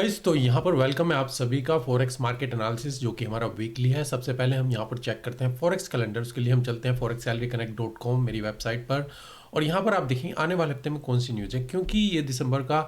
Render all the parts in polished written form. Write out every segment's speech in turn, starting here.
Guys, तो यहाँ पर वेलकम है आप सभी का फॉरेक्स मार्केट एनालिसिस जो कि हमारा वीकली है। सबसे पहले हम यहाँ पर चेक करते हैं फॉरेक्स कैलेंडर। उसके लिए हम चलते हैं forexsalary-connect.com मेरी वेबसाइट पर, और यहाँ पर आप देखेंगे आने वाले हफ्ते में कौन सी न्यूज़ है। क्योंकि ये दिसंबर का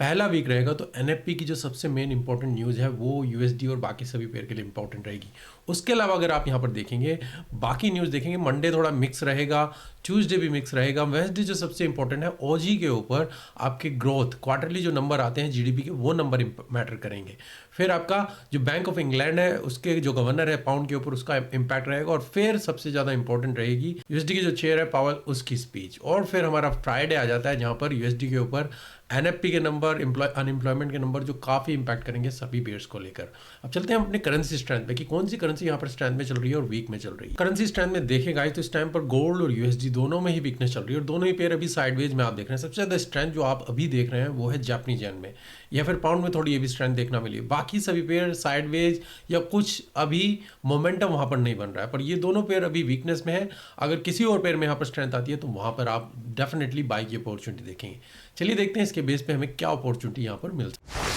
पहला वीक रहेगा तो एनएफपी की जो सबसे मेन इंपॉर्टेंट न्यूज़ है वो यूएसडी और बाकी सभी पेयर के लिए इंपॉर्टेंट रहेगी। उसके अलावा अगर आप यहाँ पर देखेंगे बाकी न्यूज़ देखेंगे, मंडे थोड़ा मिक्स रहेगा, ट्यूसडे भी मिक्स रहेगा, वेडनेसडे जो सबसे इंपॉर्टेंट है ओजी के ऊपर आपके ग्रोथ क्वार्टरली जो नंबर आते हैं जीडीपी के वो नंबर मैटर करेंगे। फिर आपका जो बैंक ऑफ इंग्लैंड है उसके जो गवर्नर है पाउंड के ऊपर उसका इंपैक्ट रहेगा, और फिर सबसे ज़्यादा इंपॉर्टेंट रहेगी यूएसडी की जो चेयर है पावल उसकी स्पीच। और फिर हमारा फ्राइडे आ जाता है जहाँ पर यूएसडी के ऊपर एनएफपी के नंबर, अनएम्प्लॉयमेंट के नंबर जो काफ़ी इंपैक्ट करेंगे सभी पेयर्स को लेकर। अब चलते हैं अपने करेंसी स्ट्रेंथ पे कि कौन सी करेंसी यहाँ पर स्ट्रेंथ में चल रही है और वीक में चल रही है। करेंसी स्ट्रेंथ में देखेगा तो इस टाइम पर गोल्ड और यूएसडी दोनों में ही वीकनेस चल रही है और दोनों ही पेयर अभी साइडवेज में आप देख रहे हैं। सबसे ज़्यादा स्ट्रेंथ जो आप अभी देख रहे हैं वो है जापानीज येन में, या फिर पाउंड में थोड़ी ये भी स्ट्रेंथ देखना मिली। बाकी सभी पेयर साइडवेज या कुछ अभी मोमेंटम वहाँ पर नहीं बन रहा है, पर ये दोनों पेयर अभी वीकनेस में है। अगर किसी और पेयर में यहाँ पर स्ट्रेंथ आती है तो वहाँ पर आप डेफिनेटली बाई की अपॉर्चुनिटी देखेंगे। चलिए देखते हैं इसके बेस पे हमें क्या अपॉर्चुनिटी यहाँ पर मिल सकती है।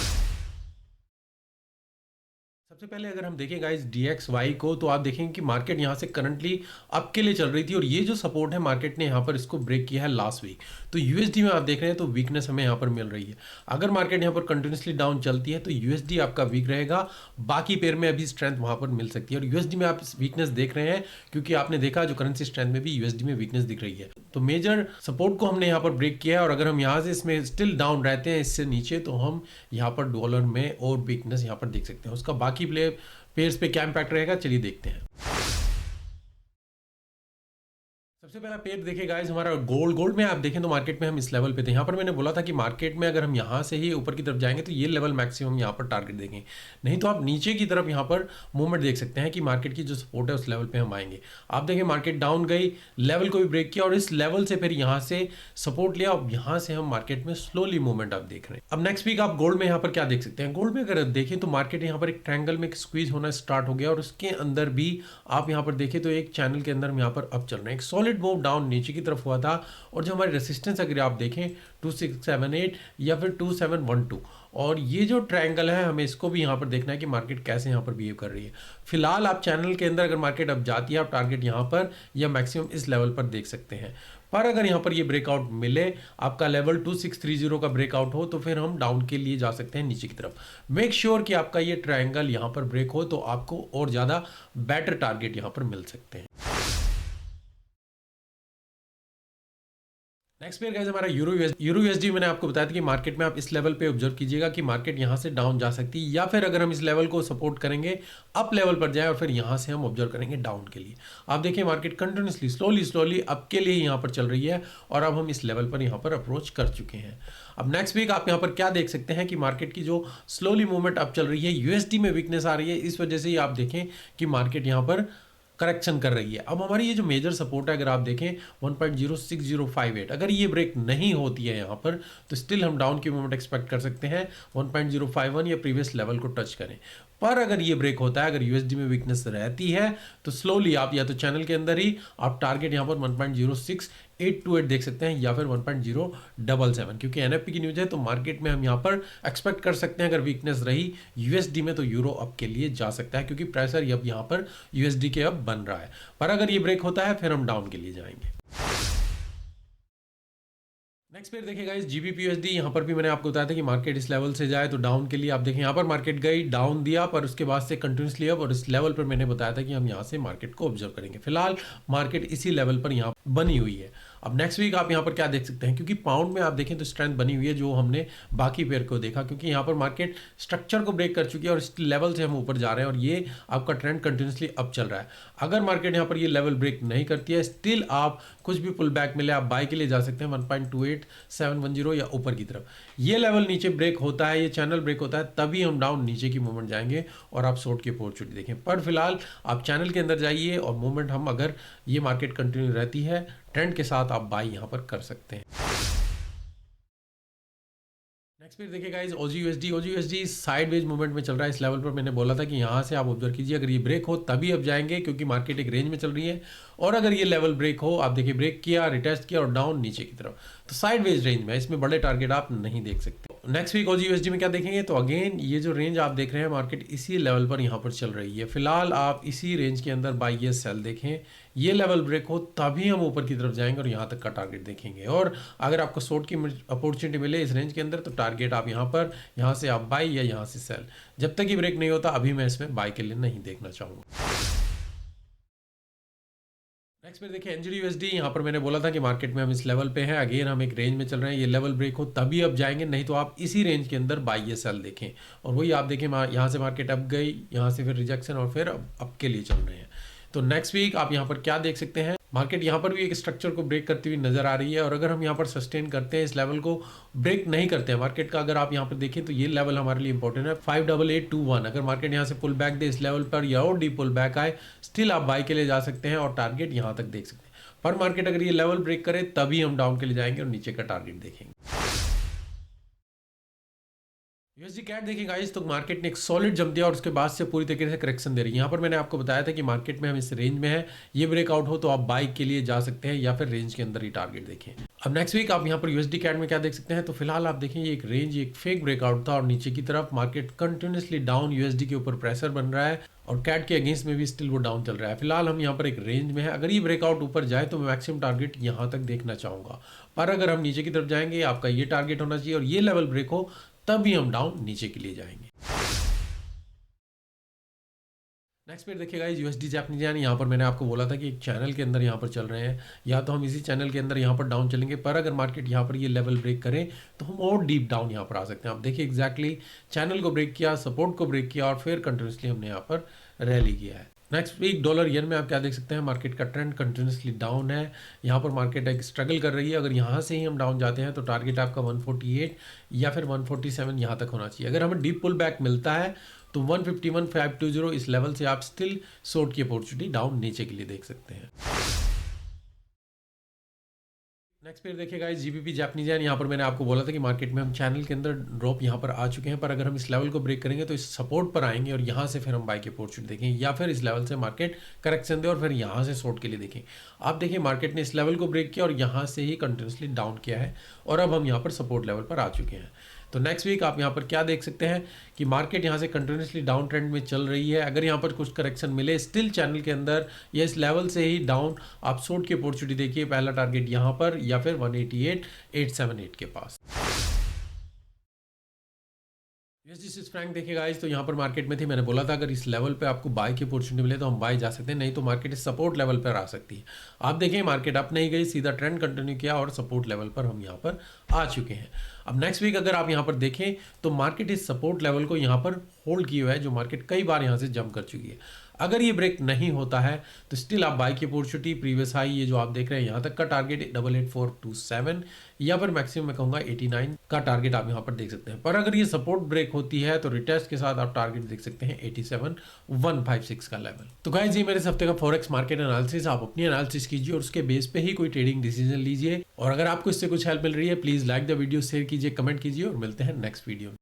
सबसे पहले अगर हम देखें गाइस DXY को, तो आप देखेंगे कि मार्केट यहाँ से करंटली अप के लिए चल रही थी और ये जो सपोर्ट है मार्केट ने यहाँ पर इसको ब्रेक किया है लास्ट वीक। तो यूएसडी में आप देख रहे हैं तो वीकनेस हमें यहाँ पर मिल रही है। अगर मार्केट यहाँ पर कंटिन्यूसली डाउन चलती है तो यूएसडी आपका वीक रहेगा, बाकी पेयर में अभी स्ट्रेंथ वहाँ पर मिल सकती है। और यूएसडी में आप वीकनेस देख रहे हैं क्योंकि आपने देखा जो करेंसी स्ट्रेंथ में भी यूएसडी में वीकनेस दिख रही है। तो मेजर सपोर्ट को हमने यहाँ पर ब्रेक किया है, और अगर हम यहाँ से इसमें स्टिल डाउन रहते हैं इससे नीचे तो हम यहाँ पर डॉलर में और वीकनेस यहाँ पर देख सकते हैं। उसका बाकी पेयर्स पे क्या इंपैक्ट रहेगा चलिए देखते हैं। सबसे पहला पेयर देखिए गाइस हमारा गोल्ड में आप देखें तो मार्केट में हम इस लेवल पे थे। यहाँ पर मैंने बोला था कि मार्केट में अगर हम यहाँ से ही ऊपर की तरफ जाएंगे तो ये लेवल मैक्सिमम यहाँ पर टारगेट देंगे, नहीं तो आप नीचे की तरफ यहाँ पर मूवमेंट देख सकते हैं कि मार्केट की जो सपोर्ट है उस लेवल पे हम आएंगे। आप देखें मार्केट डाउन गई, लेवल को भी ब्रेक किया और इस लेवल से फिर यहाँ से सपोर्ट लिया, अब यहाँ से हम मार्केट में स्लोली मूवमेंट आप देख रहे हैं। अब नेक्स्ट वीक आप गोल्ड में यहाँ पर क्या देख सकते हैं। गोल्ड में अगर देखें तो मार्केट यहाँ पर एक ट्रायंगल में स्क्वीज होना स्टार्ट हो गया, और उसके अंदर भी आप यहाँ पर देखें तो एक चैनल के अंदर हम यहाँ पर अप चल रहे हैं। एक सॉलिड मूव डाउन नीचे की तरफ हुआ था, और जो हमारी रेसिस्टेंस अगर आप देखें 2678 या फिर 2712, और ये जो ट्रायंगल है हमें इसको भी यहाँ पर देखना है कि मार्केट कैसे यहाँ पर बिहेव कर रही है। फिलहाल आप चैनल के अंदर अगर मार्केट अब जाती है आप टारगेट यहाँ पर या मैक्सिमम इस लेवल पर देख सकते हैं। पर अगर यहाँ पर ये ब्रेकआउट मिले, आपका लेवल 2630 का ब्रेकआउट हो, तो फिर हम डाउन के लिए जा सकते हैं नीचे की तरफ। मेक श्योर कि आपका ये ट्रायंगल यहाँ पर ब्रेक हो तो आपको और ज़्यादा बेटर टारगेट यहाँ पर मिल सकते हैं। नेक्स्ट पेयर गाइस हमारा यूरो यूएसडी। मैंने आपको बताया था कि मार्केट में आप इस लेवल पे ऑब्जर्व कीजिएगा कि मार्केट यहाँ से डाउन जा सकती है, या फिर अगर हम इस लेवल को सपोर्ट करेंगे अप लेवल पर जाए और फिर यहाँ से हम ऑब्जर्व करेंगे डाउन के लिए। आप देखिए मार्केट कंटिन्यूसली स्लोली अप के लिए यहाँ पर चल रही है, और अब हम इस लेवल पर यहाँ पर अप्रोच कर चुके हैं। अब नेक्स्ट वीक आप यहाँ पर क्या देख सकते हैं कि मार्केट की जो स्लोली मूवमेंट अप चल रही है, यूएसडी में वीकनेस आ रही है, इस वजह से ही आप देखें कि मार्केट यहाँ पर करेक्शन कर रही है। अब हमारी ये जो मेजर सपोर्ट है अगर आप देखें 1.06058, अगर ये ब्रेक नहीं होती है यहाँ पर तो स्टिल हम डाउन की मूवमेंट एक्सपेक्ट कर सकते हैं 1.051 या प्रीवियस लेवल को टच करें। पर अगर ये ब्रेक होता है, अगर यूएसडी में वीकनेस रहती है तो स्लोली आप या तो चैनल के अंदर ही आप टारगेट यहाँ पर 1.06828 देख सकते हैं, या फिर 1.077, क्योंकि एनएफपी की न्यूज है तो मार्केट में हम यहाँ पर एक्सपेक्ट कर सकते हैं अगर वीकनेस रही यूएसडी में तो यूरो अप के लिए जा सकता है, क्योंकि प्रेशर अब यहाँ पर यूएसडी के अब बन रहा है। पर अगर ये ब्रेक होता है फिर हम डाउन के लिए जाएंगे। नेक्स्ट पेयर देखिएगा इस GBP/USD। यहाँ पर भी मैंने आपको बताया था कि मार्केट इस लेवल से जाए तो डाउन के लिए आप देखें यहाँ पर मार्केट गई, डाउन दिया, पर उसके बाद से कंटिन्यूसली अप, और इस लेवल पर मैंने बताया था कि हम यहाँ से मार्केट को ऑब्जर्व करेंगे। फिलहाल मार्केट इसी लेवल पर यहाँ बनी हुई है। अब नेक्स्ट वीक आप यहाँ पर क्या देख सकते हैं, क्योंकि पाउंड में आप देखें तो स्ट्रेंथ बनी हुई है जो हमने बाकी पेयर को देखा, क्योंकि यहाँ पर मार्केट स्ट्रक्चर को ब्रेक कर चुकी है और इस लेवल से हम ऊपर जा रहे हैं, और ये आपका ट्रेंड कंटिन्यूसली अप चल रहा है। अगर मार्केट यहाँ पर ये लेवल ब्रेक नहीं करती है, स्टिल आप कुछ भी पुल बैक मिले आप बाय के लिए जा सकते हैं 1.28710 या ऊपर की तरफ। ये लेवल नीचे ब्रेक होता है, ये चैनल ब्रेक होता है, तभी हम डाउन नीचे की मूवमेंट जाएंगे और आप शॉर्ट की अपॉर्चुनिटी देखें। पर फिलहाल आप चैनल के अंदर जाइए और मूवमेंट हम अगर ये मार्केट कंटिन्यू रहती है ट्रेंड के साथ आप बाई यहाँ पर कर सकते हैं। नेक्स्ट पेयर देखिए गाइस OG/USD साइडवेज मूवमेंट में चल रहा है। इस लेवल पर मैंने बोला था कि यहाँ से आप ऑब्जर्व कीजिए, अगर ये ब्रेक हो तभी अब जाएंगे, क्योंकि मार्केट एक रेंज में चल रही है, और अगर ये लेवल ब्रेक हो आप देखिए ब्रेक किया, रिटेस्ट किया और डाउन नीचे की तरफ, तो साइडवेज रेंज में इसमें बड़े टारगेट आप नहीं देख सकते। नेक्स्ट वीक ऑजी यूएसडी में क्या देखेंगे, तो अगेन ये जो रेंज आप देख रहे हैं मार्केट इसी लेवल पर यहाँ पर चल रही है। फिलहाल आप इसी रेंज के अंदर बाई या सेल देखें, ये लेवल ब्रेक हो तभी हम ऊपर की तरफ जाएंगे और यहाँ तक का टारगेट देखेंगे। और अगर आपको शॉर्ट की अपॉर्चुनिटी मिले इस रेंज के अंदर तो टारगेट आप यहाँ से आप बाई या यहाँ से सेल। जब तक ये ब्रेक नहीं होता अभी मैं इसमें बाई के लिए नहीं देखना चाहूँगा। नेक्स्ट में देखिए एनजीडी यूएसडी, यहाँ पर मैंने बोला था कि मार्केट में हम इस लेवल पे हैं। अगेन हम एक रेंज में चल रहे हैं, ये लेवल ब्रेक हो तभी अब जाएंगे, नहीं तो आप इसी रेंज के अंदर बाई या सेल देखें। और वही आप देखें यहाँ से मार्केट अप गई, यहाँ से फिर रिजेक्शन और फिर अब के लिए चल रहे हैं। तो नेक्स्ट वीक आप यहाँ पर क्या देख सकते हैं, मार्केट यहाँ पर भी एक स्ट्रक्चर को ब्रेक करती हुई नजर आ रही है। और अगर हम यहाँ पर सस्टेन करते हैं, इस लेवल को ब्रेक नहीं करते हैं मार्केट का, अगर आप यहाँ पर देखें तो ये लेवल हमारे लिए इंपॉर्टेंट है 58821। अगर मार्केट यहाँ से पुल बैक दे इस लेवल पर या और डीप पुल बैक आए, स्टिल आप बाई के लिए जा सकते हैं और टारगेट यहाँ तक देख सकते हैं। पर मार्केट अगर ये लेवल ब्रेक करे तभी हम डाउन के लिए जाएंगे और नीचे का टारगेट देखेंगे। यूएसडी कैट देखिए गाइस, तो मार्केट ने एक सॉलिड जंप दिया और उसके बाद से पूरी तरीके से करेक्शन दे रही है। यहाँ पर मैंने आपको बताया था कि मार्केट में हम इस रेंज में है, ये ब्रेकआउट हो तो आप बाई के लिए जा सकते हैं या फिर रेंज के अंदर ही टारगेट देखें। अब नेक्स्ट वीक आप यहाँ पर यूएसडी कैट में क्या देख सकते हैं, तो फिलहाल आप देखें ये एक रेंज, एक फेक ब्रेकआउट था और नीचे की तरफ मार्केट कंटिन्यूसली डाउन, यूएसडी के ऊपर प्रेशर बन रहा है और कैट के अगेंस्ट में भी स्टिल वो डाउन चल रहा है। फिलहाल हम यहाँ पर एक रेंज में है, अगर ये ब्रेकआउट ऊपर जाए तो मैं मैक्सिमम टारगेट यहाँ तक देखना चाहूँगा। पर अगर हम नीचे की तरफ जाएंगे, आपका ये टारगेट होना चाहिए और ये लेवल ब्रेक हो तभी हम डाउन नीचे के लिए जाएंगे। नेक्स्ट पेयर देखिएगा यूएसडी जापानीज येन, यहाँ पर मैंने आपको बोला था कि एक चैनल के अंदर यहाँ पर चल रहे हैं, या तो हम इसी चैनल के अंदर यहाँ पर डाउन चलेंगे, पर अगर मार्केट यहाँ पर ये लेवल ब्रेक करें तो हम और डीप डाउन यहाँ पर आ सकते हैं। आप देखिए एग्जैक्टली चैनल को ब्रेक किया, सपोर्ट को ब्रेक किया और फिर कंटिन्यूसली हमने यहाँ पर रैली किया है। नेक्स्ट वीक डॉलर येन में आप क्या देख सकते हैं, मार्केट का ट्रेंड कंटिन्यूसली डाउन है। यहाँ पर मार्केट एक स्ट्रगल कर रही है, अगर यहाँ से ही हम डाउन जाते हैं तो टारगेट आपका 148 या फिर 147 यहाँ तक होना चाहिए। अगर हमें डीप पुल बैक मिलता है तो 151,520 इस लेवल से आप स्टिल शॉर्ट की अपॉर्चुनिटी डाउन नीचे के लिए देख सकते हैं। नेक्स्ट पेयर देखिएगा जीबीपी जापानीज येन, यहाँ पर मैंने आपको बोला था कि मार्केट में हम चैनल के अंदर ड्रॉप यहाँ पर आ चुके हैं, पर अगर हम इस लेवल को ब्रेक करेंगे तो इस सपोर्ट पर आएंगे और यहाँ से फिर हम बाई की अपॉर्चुनिटी देखेंगे, या फिर इस लेवल से मार्केट करेक्शन दे और फिर यहाँ से शॉर्ट के लिए देखें। आप देखिए मार्केट ने इस लेवल को ब्रेक किया और यहाँ से ही कंटिन्यूसली डाउन किया है और अब हम यहाँ पर सपोर्ट लेवल पर आ चुके हैं। तो नेक्स्ट वीक आप यहाँ पर क्या देख सकते हैं कि मार्केट यहाँ से कंटिन्यूसली डाउन ट्रेंड में चल रही है। अगर यहाँ पर कुछ करेक्शन मिले स्टिल चैनल के अंदर या इस लेवल से ही डाउन, आप शॉर्ट की अपॉर्चुनिटी देखिए, पहला टारगेट यहाँ पर या फिर 188,878 के पास। यूएसडी स्विस फ्रैंक देखिए गाइस, तो यहाँ पर मार्केट में थी, मैंने बोला था अगर इस लेवल पे आपको बाय की अपॉर्चुनिटी मिले तो हम बाय जा सकते हैं, नहीं तो मार्केट इस सपोर्ट लेवल पर आ सकती है। आप देखें मार्केट अप नहीं गई, सीधा ट्रेंड कंटिन्यू किया और सपोर्ट लेवल पर हम यहाँ पर आ चुके हैं। अब नेक्स्ट वीक अगर आप यहाँ पर देखें तो मार्केट इस सपोर्ट लेवल को यहाँ पर होल्ड किया हुआ है, जो मार्केट कई बार यहाँ से जंप कर चुकी है। अगर ये ब्रेक नहीं होता है तो स्टिल आप बाय की अपॉर्चुनिटी, प्रीवियस हाई ये जो आप देख रहे हैं यहाँ तक का टारगेट 88,427 या फिर मैक्सिमम मैं कहूँगा 89 का टारगेट आप यहाँ पर देख सकते हैं। पर अगर ये सपोर्ट ब्रेक होती है तो रिटेस्ट के साथ आप टारगेट देख सकते हैं 87,156 का लेवल। तो गाइस ये मेरे इस हफ्ते का फॉरेक्स मार्केट एनालिसिस, आप अपनी एनालिसिस कीजिए और उसके बेस पे ही कोई ट्रेडिंग डिसीजन लीजिए। और अगर आपको इससे कुछ हेल्प मिल रही है please like the video, share कीजिए, कमेंट कीजिए और मिलते हैं नेक्स्ट वीडियो में।